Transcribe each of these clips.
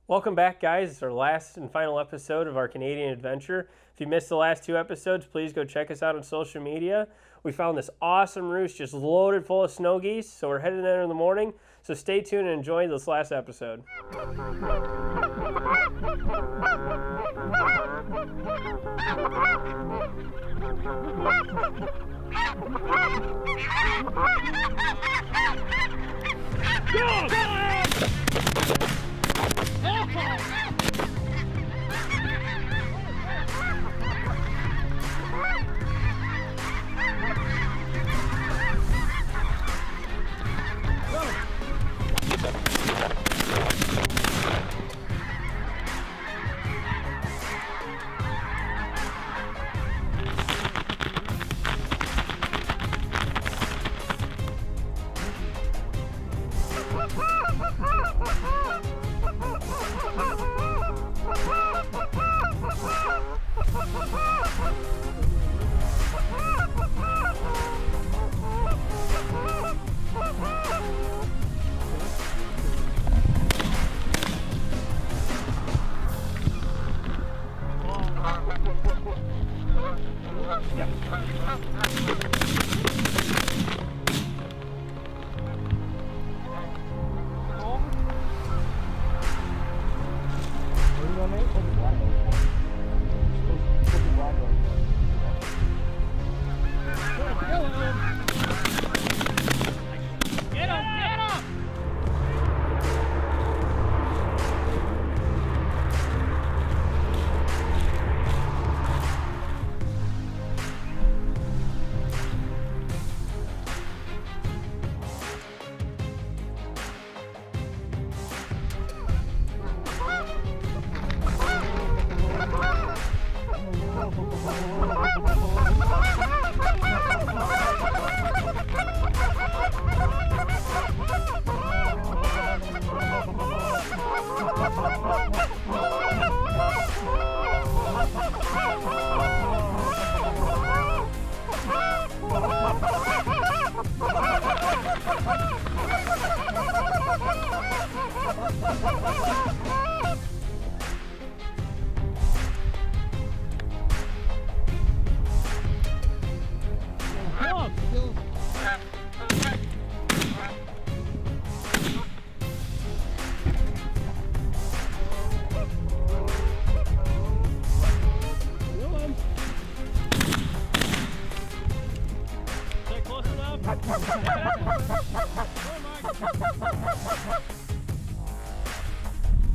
Welcome back, guys. It's our last and final episode of our Canadian adventure. If you missed the last 2 episodes, please go check us out on social media. We found this awesome roost just loaded full of snow geese, so we're heading there in the morning. So stay tuned and enjoy this last episode.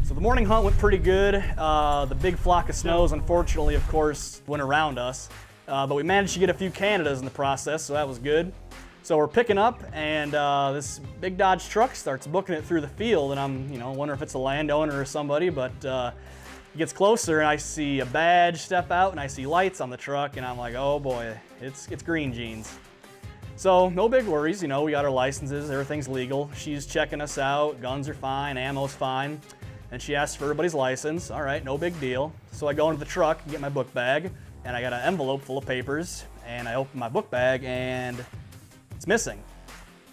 So the morning hunt went pretty good. The big flock of snows, unfortunately, of course, went around us. But we managed to get a few Canadas in the process, so that was good. So we're picking up, and this big Dodge truck starts booking it through the field, and I'm, wondering if it's a landowner or somebody, but it gets closer, and I see a badge step out, and I see lights on the truck, and I'm like, oh boy, it's Green Jeans. So no big worries, we got our licenses, everything's legal. She's checking us out, guns are fine, ammo's fine. And she asks for everybody's license. All right, no big deal. So I go into the truck and get my book bag, and I got an envelope full of papers, and I open my book bag, and it's missing.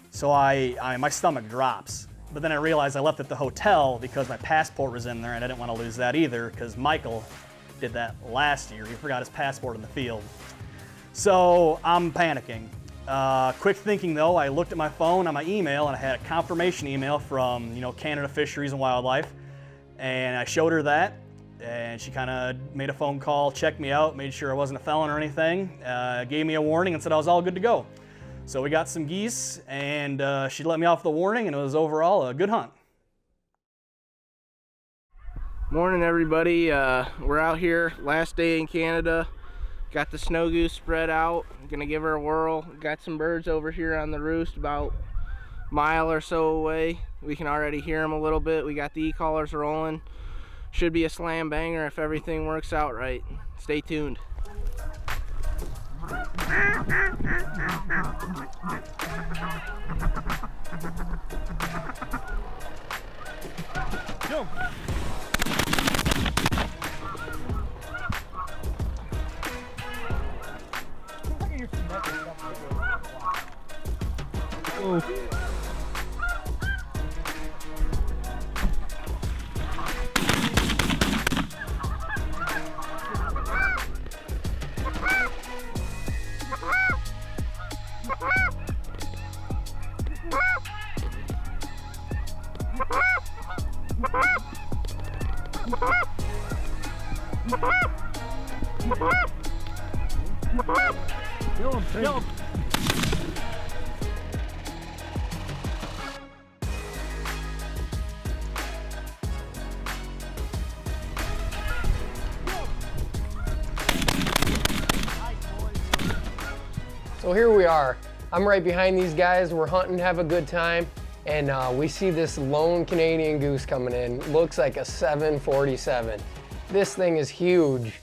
So my stomach drops. But then I realize I left it at the hotel because my passport was in there, and I didn't want to lose that either because Michael did that last year. He forgot his passport in the field. So I'm panicking. Quick thinking though, I looked at my phone on my email, and I had a confirmation email from Canada Fisheries and Wildlife. And I showed her that, and she kind of made a phone call, checked me out, made sure I wasn't a felon or anything, gave me a warning and said I was all good to go. So we got some geese, and she let me off the warning, and it was overall a good hunt. Morning everybody, we're out here, last day in Canada. Got the snow goose spread out, I'm gonna give her a whirl. Got some birds over here on the roost about a mile or so away. We can already hear them a little bit. We got the e-collars rolling. Should be a slam banger if everything works out right. Stay tuned. Go. Oh. Kill him. So here we are. I'm right behind these guys. We're hunting, have a good time, and we see this lone Canadian goose coming in. Looks like a 747. This thing is huge,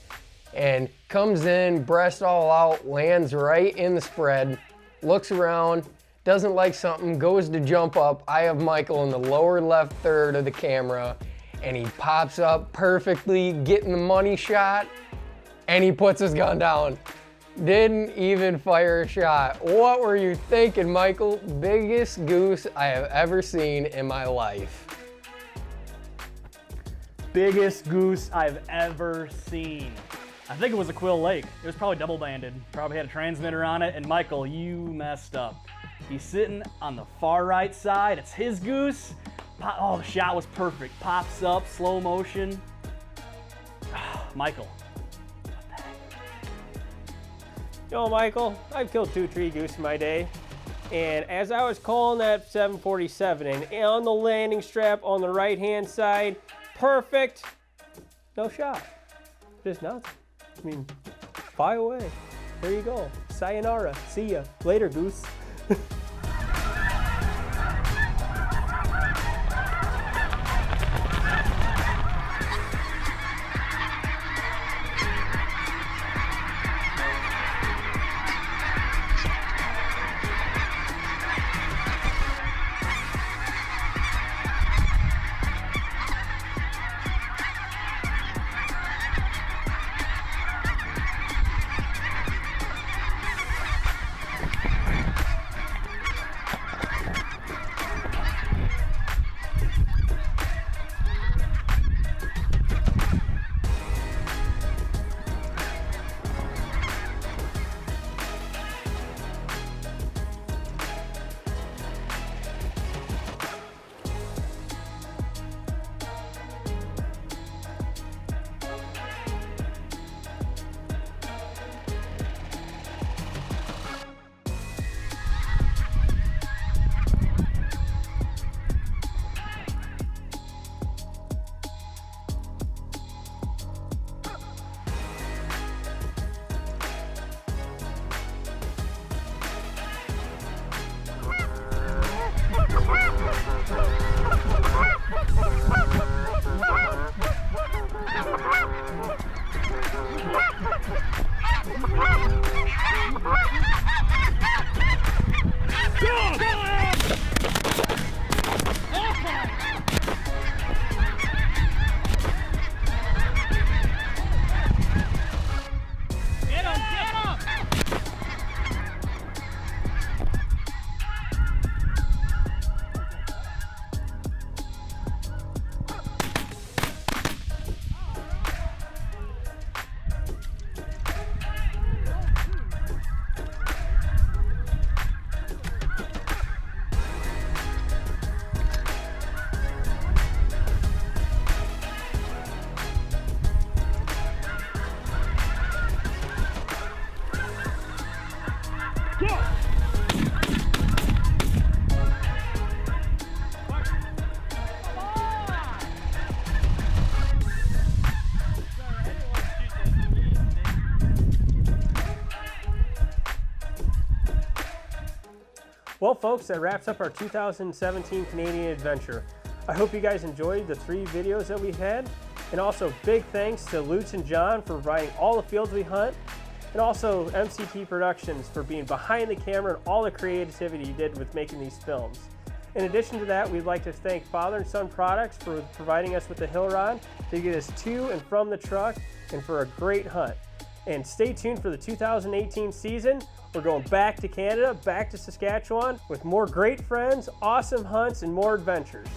and comes in, breast all out, lands right in the spread, looks around, doesn't like something, goes to jump up. I have Michael in the lower left third of the camera, and he pops up perfectly, getting the money shot, and he puts his gun down. Didn't even fire a shot. What were you thinking, Michael? Biggest goose I have ever seen in my life. Biggest goose I've ever seen. I think it was a Quill Lake. It was probably double banded. Probably had a transmitter on it. And Michael, you messed up. He's sitting on the far right side. It's his goose. Oh, the shot was perfect. Pops up, slow motion. Michael. Yo, Michael, I've killed 2 tree goose in my day. And as I was calling that 747 and on the landing strap on the right-hand side, perfect, no shot. Just nothing. I mean, fly away. There you go. Sayonara. See ya. Later, goose. Well, folks, that wraps up our 2017 Canadian adventure. I hope you guys enjoyed the 3 videos that we had. And also, big thanks to Lutz and John for providing all the fields we hunt. And also, M.C.T. Productions for being behind the camera and all the creativity you did with making these films. In addition to that, we'd like to thank Father and Son Products for providing us with the hill rod to get us to and from the truck and for a great hunt. And stay tuned for the 2018 season. We're going back to Canada, back to Saskatchewan with more great friends, awesome hunts, and more adventures.